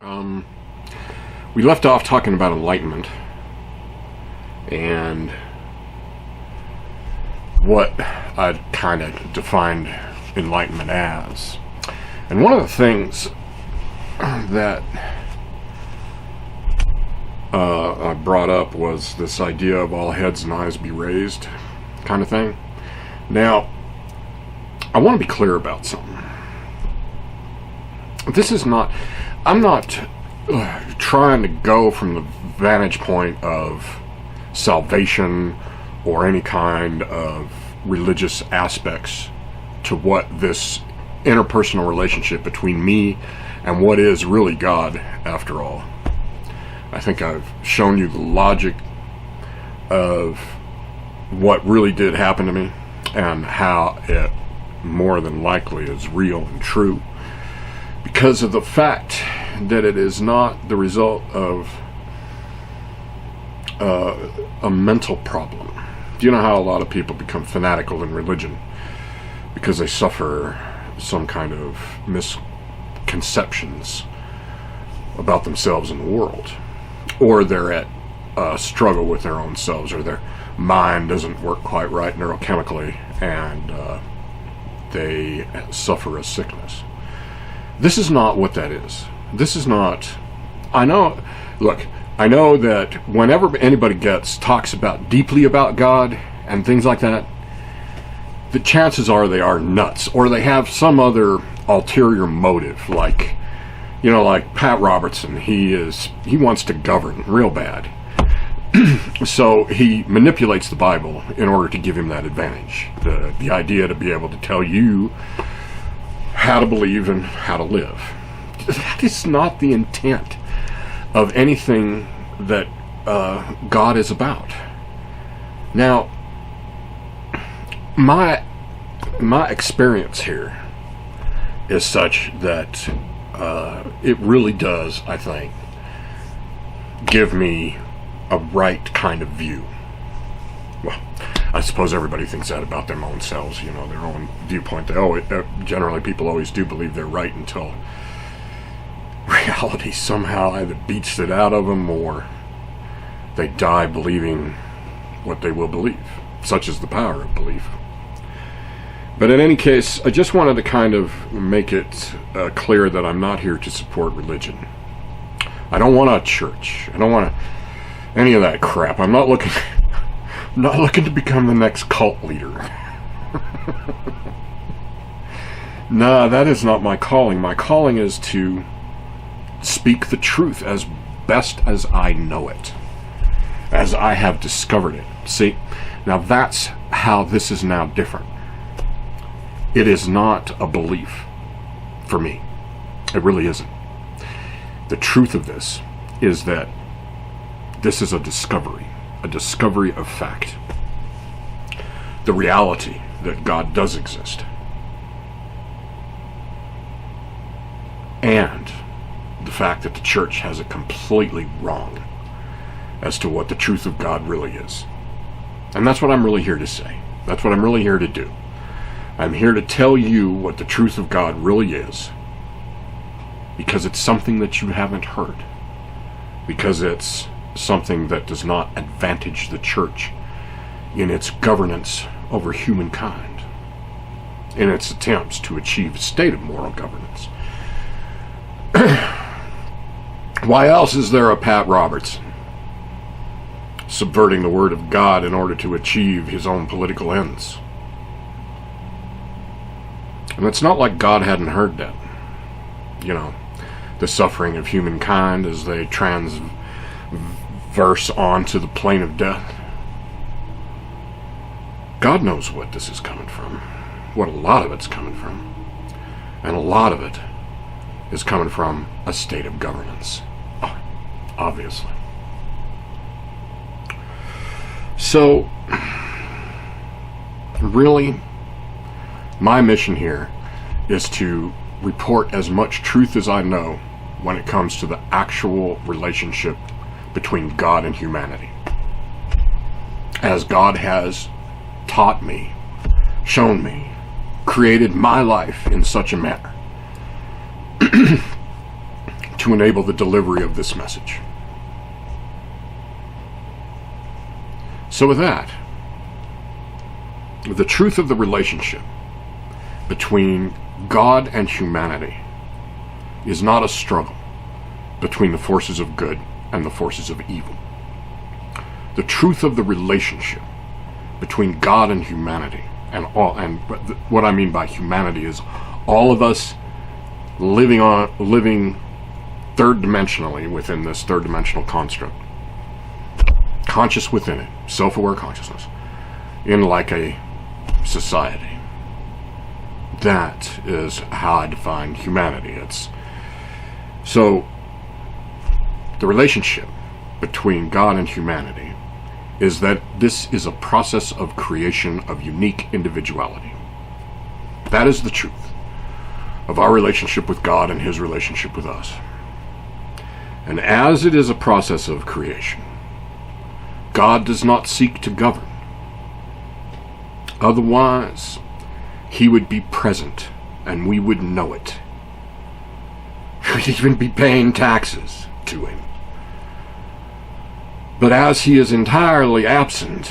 Um, we left off talking about enlightenment and what I'd kind of defined enlightenment as. And one of the things that I brought up was this idea of all heads and eyes be raised kind of thing. Now, I want to be clear about something. I'm not trying to go from the vantage point of salvation or any kind of religious aspects to what this interpersonal relationship between me and what is really God, after all. I think I've shown you the logic of what really did happen to me and how it more than likely is real and true, because of the fact that it is not the result of a mental problem. Do you know how a lot of people become fanatical in religion? Because they suffer some kind of misconceptions about themselves and the world. Or they're at a struggle with their own selves, or their mind doesn't work quite right neurochemically, and they suffer a sickness. This is not what that is. This is not... I know that whenever anybody talks deeply about God and things like that, the chances are they are nuts, or they have some other ulterior motive, like Pat Robertson. He wants to govern real bad. So he manipulates the Bible in order to give him that advantage. The idea to be able to tell you how to believe and how to live. That is not the intent of anything that God is about. Now, my experience here is such that it really does, I think, give me a right kind of view. Well, I suppose everybody thinks that about their own selves, their own viewpoint. Generally, people always do believe they're right until reality somehow either beats it out of them, or they die believing what they will believe. Such is the power of belief. But in any case, I just wanted to kind of make it clear that I'm not here to support religion. I don't want a church. I don't want any of that crap. I'm not looking to become the next cult leader. Nah, that is not my calling. My calling is to speak the truth as best as I know it, as I have discovered it. See, now that's how this is now different. It is not a belief for me. It really isn't. The truth of this is that this is a discovery of fact. The reality that God does exist. And the fact that the church has it completely wrong as to what the truth of God really is. And that's what I'm really here to say. That's what I'm really here to do. I'm here to tell you what the truth of God really is, because it's something that you haven't heard, because it's something that does not advantage the church in its governance over humankind, in its attempts to achieve a state of moral governance. Why else is there a Pat Robertson subverting the word of God in order to achieve his own political ends? And it's not like God hadn't heard that. The suffering of humankind as they transverse onto the plane of death. God knows what this is coming from, what a lot of it's coming from. And a lot of it is coming from a state of governance, obviously. So, really, my mission here is to report as much truth as I know when it comes to the actual relationship between God and humanity. As God has taught me, shown me, created my life in such a manner to to enable the delivery of this message. So with that, the truth of the relationship between God and humanity is not a struggle between the forces of good and the forces of evil. The truth of the relationship between God and humanity, and what I mean by humanity is all of us living third dimensionally within this third dimensional construct, conscious within it, self-aware consciousness, in like a society. That is how I define humanity. So the relationship between God and humanity is that this is a process of creation of unique individuality. That is the truth of our relationship with God and his relationship with us. And as it is a process of creation, God does not seek to govern. Otherwise, he would be present and we would know it. We'd even be paying taxes to him. But as he is entirely absent,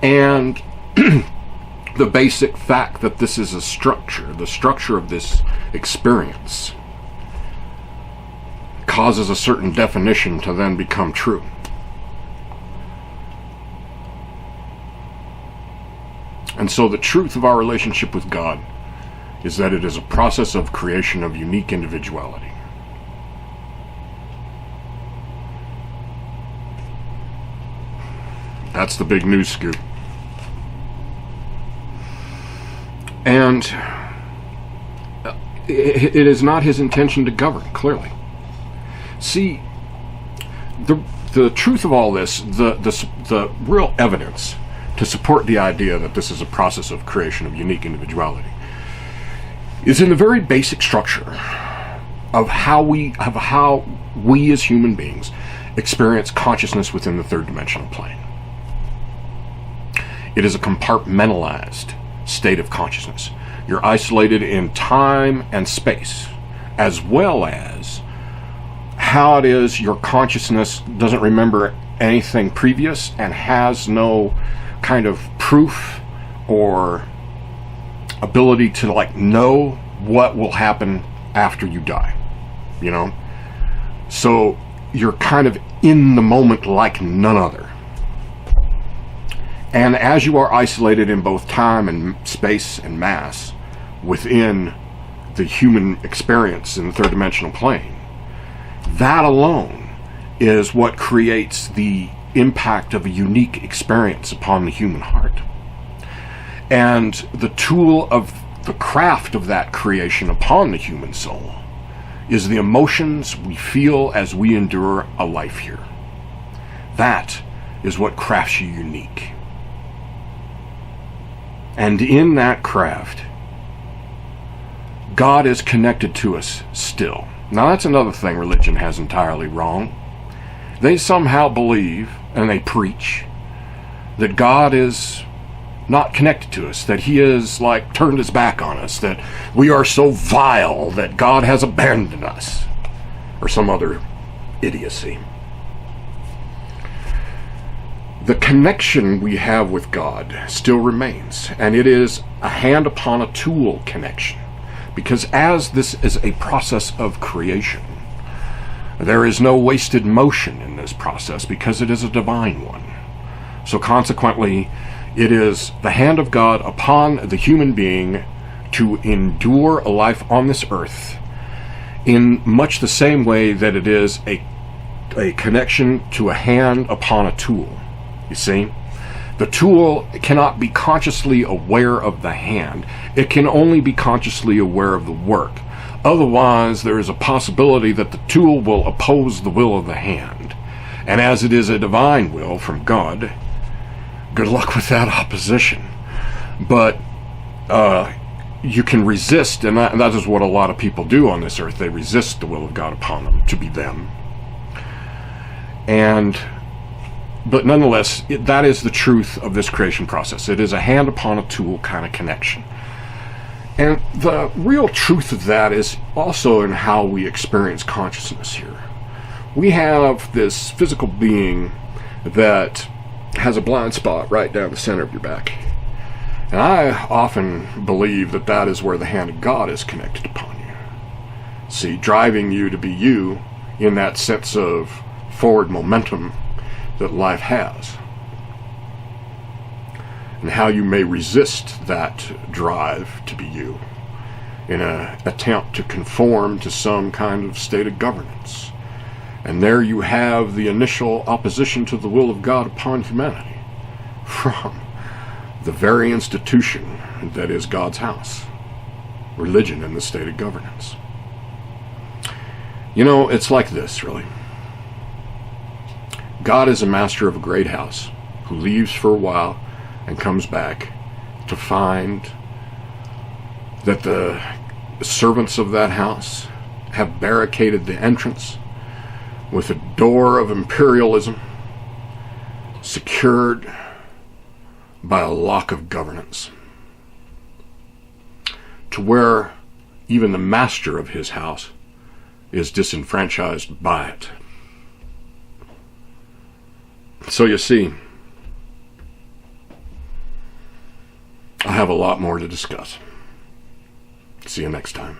and the basic fact that this is a structure, the structure of this experience, causes a certain definition to then become true. And so the truth of our relationship with God is that it is a process of creation of unique individuality. That's the big news scoop. And it is not his intention to govern, clearly. See, the truth of all this, the real evidence to support the idea that this is a process of creation of unique individuality is in the very basic structure of how we as human beings experience consciousness within the third dimensional plane. It is a compartmentalized state of consciousness. You're isolated in time and space, as well as how it is your consciousness doesn't remember anything previous and has no kind of proof or ability to know what will happen after you die, so you're kind of in the moment like none other. And as you are isolated in both time and space and mass within the human experience in the third dimensional plane, that alone is what creates the impact of a unique experience upon the human heart. And the tool of the craft of that creation upon the human soul is the emotions we feel as we endure a life here. That is what crafts you unique. And in that craft, God is connected to us still. Now that's another thing religion has entirely wrong. They somehow believe, and they preach, that God is not connected to us, that he is turned his back on us, that we are so vile that God has abandoned us, or some other idiocy. The connection we have with God still remains, and it is a hand upon a tool connection, because as this is a process of creation, there is no wasted motion in this process because it is a divine one. So consequently, it is the hand of God upon the human being to endure a life on this earth in much the same way that it is a connection to a hand upon a tool. You see? The tool cannot be consciously aware of the hand. It can only be consciously aware of the work. Otherwise, there is a possibility that the tool will oppose the will of the hand. And as it is a divine will from God, good luck with that opposition. But you can resist, and that is what a lot of people do on this earth. They resist the will of God upon them to be them. But nonetheless, that is the truth of this creation process. It is a hand upon a tool kind of connection. And the real truth of that is also in how we experience consciousness here. We have this physical being that has a blind spot right down the center of your back. And I often believe that that is where the hand of God is connected upon you. See, driving you to be you in that sense of forward momentum that life has. And how you may resist that drive to be you in an attempt to conform to some kind of state of governance. And there you have the initial opposition to the will of God upon humanity from the very institution that is God's house, religion and the state of governance. You know, it's like this, really. God is a master of a great house who leaves for a while and comes back to find that the servants of that house have barricaded the entrance with a door of imperialism secured by a lock of governance, to where even the master of his house is disenfranchised by it. So you see, I have a lot more to discuss. See you next time.